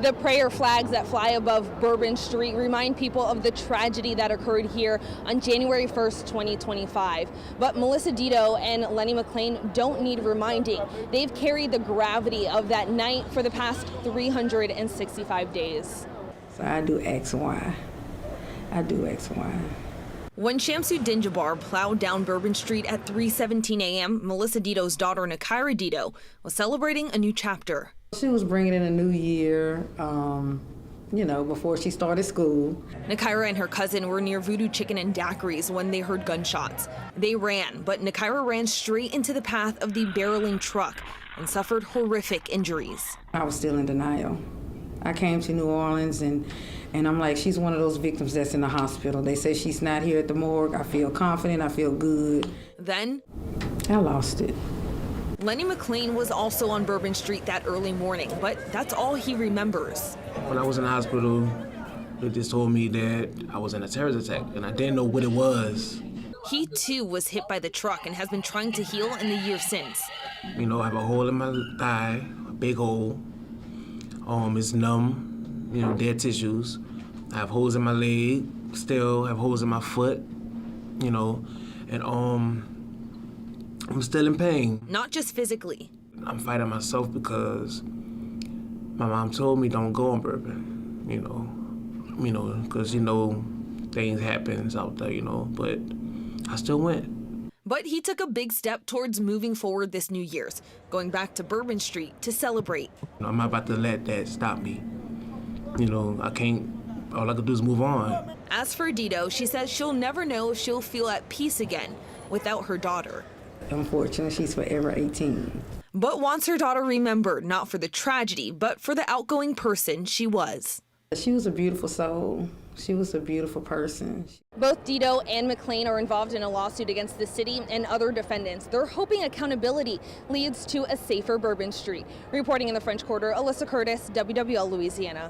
The prayer flags that fly above Bourbon Street remind people of the tragedy that occurred here on January 1st, 2025. But Melissa Dito and Lenny McLean don't need reminding. They've carried the gravity of that night for the past 365 days. So I do X, Y. I do X, Y. When Shamsuddin Jabbar plowed down Bourbon Street at 3:17 a.m., Melissa Dito's daughter, Nakaira Dito, was celebrating a new chapter. She was bringing in a new year, before she started school. Nakaira and her cousin were near Voodoo Chicken and Daiquiris when they heard gunshots. They ran, but Nakaira ran straight into the path of the barreling truck and suffered horrific injuries. I was still in denial. I came to New Orleans and I'm like, she's one of those victims that's in the hospital. They say she's not here at the morgue. I feel confident, I feel good. Then I lost it. Lenny McLean was also on Bourbon Street that early morning, but that's all he remembers. When I was in the hospital, they just told me that I was in a terrorist attack, and I didn't know what it was. He too was hit by the truck and has been trying to heal in the year since. I have a hole in my thigh, a big hole. It's numb, dead tissues. I have holes in my leg, still have holes in my foot, and I'm still in pain. Not just physically. I'm fighting myself because my mom told me don't go on bourbon, because, things happen out there, but I still went. But he took a big step towards moving forward this New Year's, going back to Bourbon Street to celebrate. I'm not about to let that stop me. I can't, all I can do is move on. As for Dito, she says she'll never know if she'll feel at peace again without her daughter. Unfortunately, she's forever 18. But wants her daughter remembered, not for the tragedy, but for the outgoing person she was. She was a beautiful soul. She was a beautiful person. Both Dito and McLean are involved in a lawsuit against the city and other defendants. They're hoping accountability leads to a safer Bourbon Street. Reporting in the French Quarter, Alyssa Curtis, WWL Louisiana.